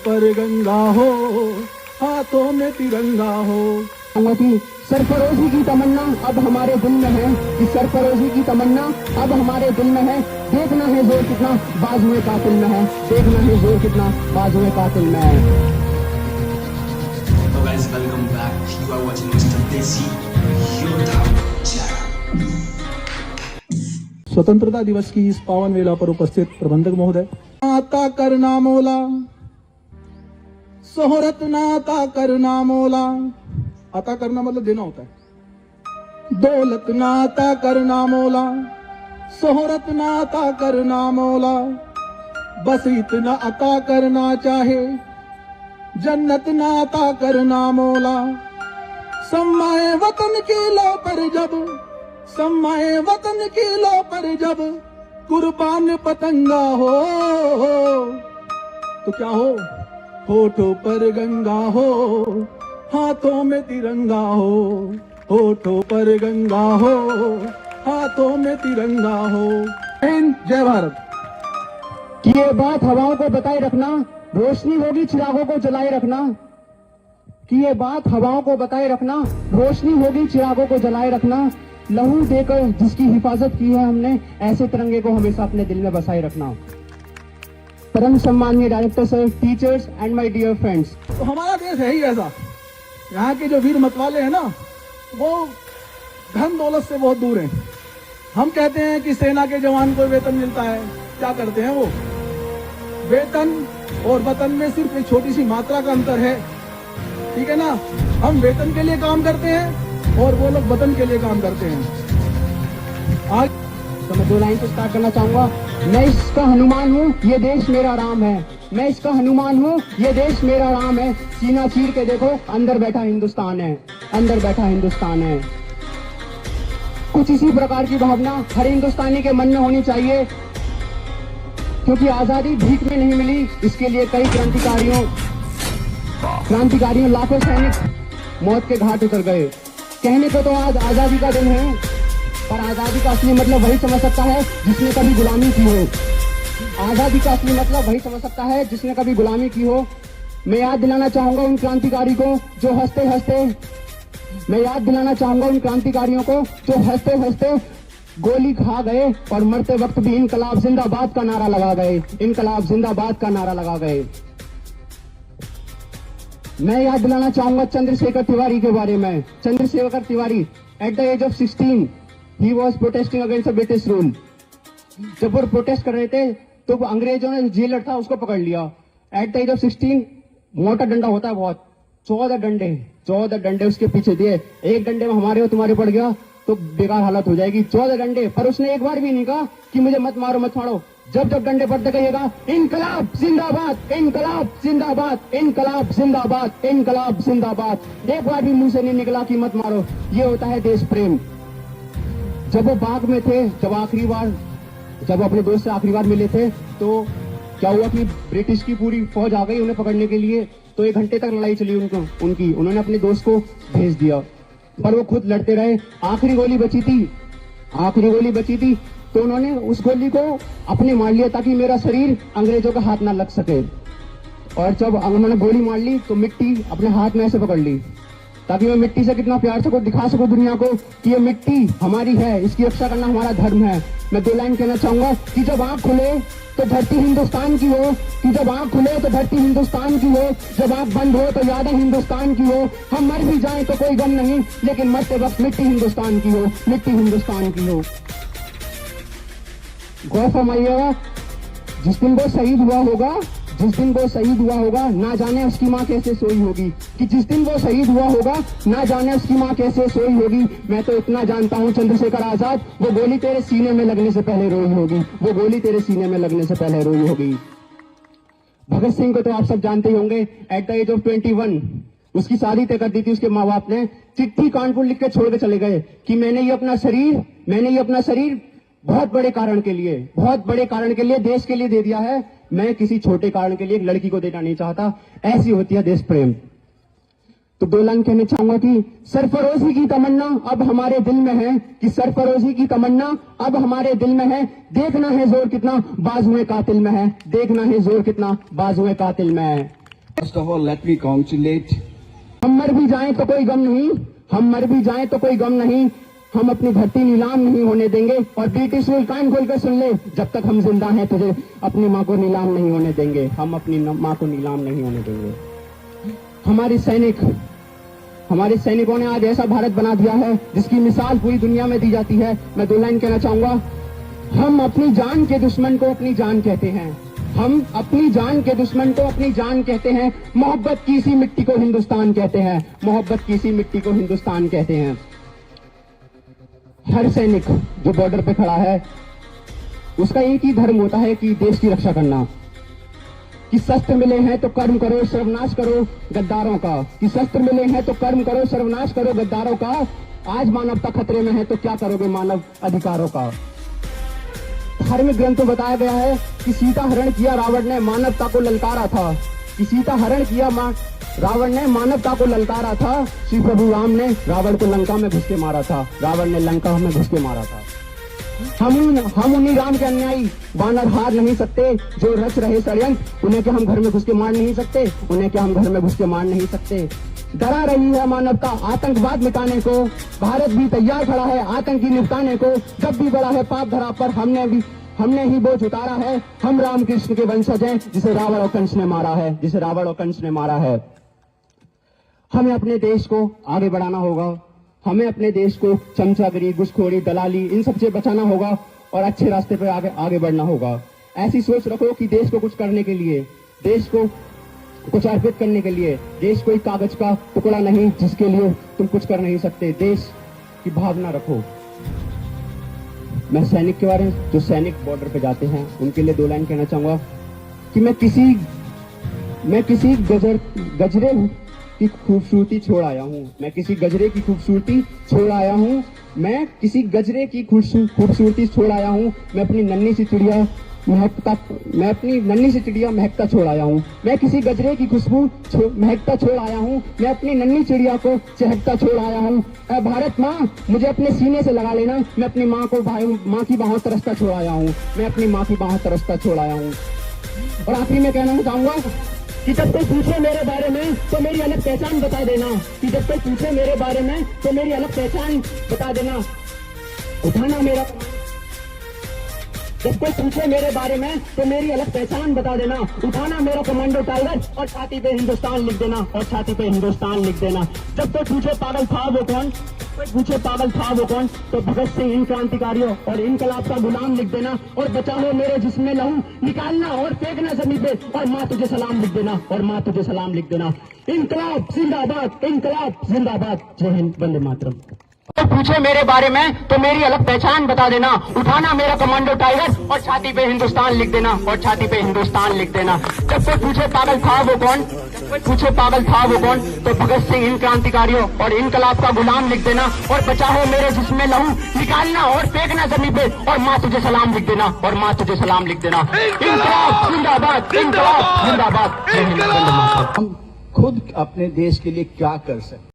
पर गंगा हो, हाथों में तिरंगा हो। सरफरोशी की तमन्ना अब हमारे दिल में है कि सरफरोशी की तमन्ना अब हमारे दिल में है। देखना है जोर कितना बाजुए कातिल में है, देखना है जोर कितना बाजुए कातिल में है। So guys, welcome back. You are watching Mr. Desi Yoda channel. स्वतंत्रता दिवस की इस पावन वेला पर उपस्थित प्रबंधक महोदय, नाता करना मोला, सोहरत नाता करना मोला। अता करना मतलब देना होता है। दौलत नाता करना मोला, सोहरत नाता करना मोला। बस इतना अता करना चाहे, जन्नत नाता करना मोला। सम्माए वतन की लो पर जब, सम्माए वतन की लो पर जब कुर्बान पतंगा हो, तो क्या हो? होठों पर गंगा हो, हाथों में तिरंगा हो। होठों पर गंगा हो, हाथों में तिरंगा हो। जय भारत। कि ये बात हवाओं को बताए रखना, रोशनी होगी चिरागों को जलाए रखना। कि ये बात हवाओं को बताए रखना, रोशनी होगी चिरागों को जलाए रखना। लहू देकर जिसकी हिफाजत की है हमने, ऐसे तिरंगे को हमेशा अपने दिल में बसाए रखना। परम सम्माननीय director sir, teachers and my dear friends. तो हमारा देश है ही ऐसा। यहाँ के जो वीर मतवाले हैं ना, वो धन दौलत से बहुत दूर हैं। हम कहते हैं कि सेना के जवान को वेतन मिलता है, क्या करते हैं वो? वेतन और वतन में सिर्फ एक छोटी सी मात्रा का अंतर है, ठीक है ना। हम वेतन के लिए काम करते हैं और वो लोग वतन के लिए काम करते हैं। आज तो मैं 2 लाइन से स्टार्ट करना चाहूंगा। मैं इसका हनुमान हूँ, ये देश मेरा राम है। मैं इसका हनुमान हूँ, ये देश मेरा राम है। सीना चीर के देखो, अंदर बैठा हिंदुस्तान है, अंदर बैठा हिंदुस्तान है। कुछ इसी प्रकार की भावना हर हिंदुस्तानी के मन में होनी चाहिए, क्योंकि आजादी भीख में नहीं मिली। इसके लिए कई क्रांतिकारियों लाखों सैनिक मौत के घाट उतर गए। कहने को तो आज आजादी का दिन है, पर आजादी का असली मतलब वही समझ सकता है जिसने कभी गुलामी की हो। आजादी का असली मतलब वही समझ सकता है जिसने कभी गुलामी की हो। मैं याद दिलाना चाहूंगा उन क्रांतिकारी को जो हंसते हंसते, मैं याद दिलाना चाहूंगा उन क्रांतिकारियों को जो हंसते हंसते गोली खा गए और मरते वक्त भी इनकलाब जिंदाबाद का नारा लगा गए, इनकलाब जिंदाबाद का नारा लगा गए। मैं याद दिलाना चाहूंगा चंद्रशेखर तिवारी के बारे में। Chandrashekhar Tiwari at the age of 16 he was protesting against the British rule. जब वो प्रोटेस्ट कर रहे थे तो अंग्रेजों ने जेलर था उसको पकड़ लिया। एट द एज ऑफ 16 मोटा डंडा होता है बहुत, 14 डंडे उसके पीछे दिए। एक डंडे में हमारे और तुम्हारे पड़ गया तो बेकार हालत हो जाएगी। 14 डंडे, पर उसने एक बार भी नहीं कहा कि मुझे मत मारो मत मारो। जब जब डंडे पड़ते कहिएगा इनकलाब जिंदाबाद, इनकलाब जिंदाबाद, इनकलाब जिंदाबाद, इनकलाब जिंदाबाद। एक बार भी मुंह से नहीं निकला कि मत मारो। ये होता है देश प्रेम। जब वो बाग में थे, जब अपने दोस्त से आखिरी बार मिले थे, तो क्या हुआ कि ब्रिटिश की पूरी फौज आ गई उन्हें पकड़ने के लिए। तो 1 घंटे तक लड़ाई चली उनकी। उन्होंने अपने दोस्त को भेज दिया, पर वो खुद लड़ते रहे। आखिरी गोली बची थी तो उन्होंने उस गोली को अपने मार लिया ताकि मेरा शरीर अंग्रेजों के हाथ ना लग सके। और जब उन्होंने गोली मार ली तो मिट्टी अपने हाथ में ऐसे पकड़ ली ताकि मैं मिट्टी से कितना प्यार से दिखा सकूं दुनिया को कि ये मिट्टी हमारी है, इसकी रक्षा करना हमारा धर्म है। मैं 2 लाइन कहना चाहूंगा कि जब आंख खुले तो धरती हिंदुस्तान की हो, कि जब आंख खुले तो धरती हिंदुस्तान की हो, जब आंख बंद हो तो यादें हिंदुस्तान की हो। हम मर भी जाएं तो कोई गम नहीं, लेकिन मरते वक्त मिट्टी हिंदुस्तान की हो, मिट्टी हिंदुस्तान की हो। गौर फरमाइएगा, जिस दिन वो शहीद हुआ होगा ना जाने उसकी माँ कैसे सोई होगी। कि जिस दिन वो शहीद हुआ होगा ना जाने उसकी माँ कैसे सोई होगी। मैं तो इतना जानता हूँ चंद्रशेखर आजाद, वो गोली तेरे सीने में लगने से पहले रोई होगी, वो गोली तेरे सीने में लगने से पहले रोई होगी। भगत सिंह को तो आप सब जानते ही होंगे। एट द एज ऑफ 21 उसकी शादी तय कर दी थी उसके माँ बाप ने। चिट्ठी कानपुर लिख के छोड़ के चले गए कि मैंने ये अपना शरीर बहुत बड़े कारण के लिए देश के लिए दे दिया है। मैं किसी छोटे कारण के लिए एक लड़की को देना नहीं चाहता। ऐसी होती है देश प्रेम। तो 2 लाइन कहना चाहूंगा कि सरफरोशी की तमन्ना अब हमारे दिल में है, कि सरफरोशी की तमन्ना अब हमारे दिल में है। देखना है जोर कितना बाजुए कातिल में है, देखना है जोर कितना बाजुए कातिल में है। First of all, let me congratulate हम मर भी जाएं तो कोई गम नहीं, हम मर भी जाएं तो कोई गम नहीं, हम अपनी धरती नीलाम नहीं होने देंगे। और ब्रिटिश रूल कान खोल कर सुन ले, जब तक हम जिंदा हैं तुझे अपनी माँ को नीलाम नहीं होने देंगे, हम अपनी माँ को नीलाम नहीं होने देंगे। हमारे सैनिकों ने आज ऐसा भारत बना दिया है जिसकी मिसाल पूरी दुनिया में दी जाती है। मैं 2 लाइन कहना चाहूंगा। हम अपनी जान के दुश्मन को अपनी जान कहते हैं, हम अपनी जान के दुश्मन को अपनी जान कहते हैं। मोहब्बत की इसी मिट्टी को हिंदुस्तान कहते हैं, मोहब्बत की इसी मिट्टी को हिंदुस्तान कहते हैं। हर सैनिक जो बॉर्डर पे खड़ा है उसका एक ही धर्म होता है कि देश की रक्षा करना। कि शस्त्र मिले हैं तो कर्म करो, सर्वनाश करो गद्दारों का। कि शस्त्र मिले हैं तो कर्म करो, सर्वनाश करो गद्दारों का। आज मानवता खतरे में है तो क्या करोगे मानव अधिकारों का। धार्मिक ग्रंथों में बताया गया है कि सीता हरण किया रावण ने, मानवता को ललकारा था। कि सीता हरण किया रावण ने, मानवता को ललकारा था। श्री प्रभु राम ने रावण को लंका में घुस के मारा था, रावण ने लंका में घुस के मारा था। हम उन्हीं राम के अन्यायी वानर हार नहीं सकते जो रच रहे षड्यंत्र। उन्हें क्या हम घर में घुस के मार नहीं सकते, उन्हें क्या हम घर में घुस के मार नहीं सकते। डरा रही है मानवता आतंकवाद मिटाने को, भारत भी तैयार खड़ा है आतंकी निपटाने को। जब भी बड़ा है पाप धरा पर हमने ही बोझ उतारा है। हम रामकृष्ण के वंशज हैं जिसे रावण और कंस ने मारा है, जिसे रावण और कंस ने मारा है। हमें अपने देश को आगे बढ़ाना होगा, हमें अपने देश को चमचागिरी, घुसखोरी, दलाली इन सबसे बचाना होगा और अच्छे रास्ते पर आगे बढ़ना होगा। ऐसी सोच रखो कि देश को कुछ करने के लिए, देश को कुछ अर्पित करने के लिए, देश कोई कागज का टुकड़ा नहीं जिसके लिए तुम कुछ कर नहीं सकते। देश की भावना रखो। मैं सैनिक के बारे में, जो सैनिक बॉर्डर पे जाते हैं उनके लिए 2 लाइन कहना चाहूंगा कि मैं किसी गजरे की खूबसूरती छोड़ आया हूँ, मैं किसी गजरे की खूबसूरती छोड़ आया हूँ, मैं किसी गजरे की खूबसूरती छोड़ आया हूँ। मैं अपनी नन्ही सी चिड़िया महकता छोड़ आया हूँ। मैं किसी गजरे की खुशबू महकता छोड़ आया हूँ, मैं अपनी नन्ही चिड़िया को चहकता छोड़ आया हूँ। भारत माँ मुझे अपने सीने से लगा लेना, मैं अपनी माँ की बाहों तरसता छोड़ आया हूँ, मैं अपनी माँ की बाहों तरसता छोड़ आया हूँ। और आखिरी में कहना चाहूंगा कि जब कोई पूछे मेरे बारे में तो मेरी अलग पहचान बता देना, कि जब कोई पूछे मेरे बारे में तो मेरी अलग पहचान बता देना। उठाना मेरा, जब कोई पूछे मेरे बारे में तो मेरी अलग पहचान बता देना। उठाना मेरा कमांडो टाइगर और छाती पे हिंदुस्तान लिख देना, और छाती पे हिंदुस्तान लिख देना। जब कोई पूछे पागल था वो कौन, तो भगत सिंह इन क्रांतिकारियों और इनकलाब का गुलाम लिख देना। और बचा हो मेरे जिसमें लहू निकालना और फेंकना जमीन पे, और माँ तुझे सलाम लिख देना, और माँ तुझे सलाम लिख देना। इनकलाब जिंदाबाद, इनकलाब जिंदाबाद। जय हिंद, वंदे मातरम। तो पूछे मेरे बारे में तो मेरी अलग पहचान बता देना। उठाना मेरा कमांडो टाइगर और छाती पे हिंदुस्तान लिख देना, और छाती पे हिंदुस्तान लिख देना। जब कोई पूछे पागल था वो कौन, तो भगत सिंह इन क्रांतिकारियों और इनकलाब का गुलाम लिख देना। और बचा हो मेरे जिसमें लहू निकालना और फेंकना जमीन पे, और माँ तुझे सलाम लिख देना, और माँ तुझे सलाम लिख देना। इनकलाब जिंदाबाद, इनकलाब जिंदाबाद। जय हिंद, वंदे मातरम। हम खुद अपने देश के लिए क्या कर सकते हैं।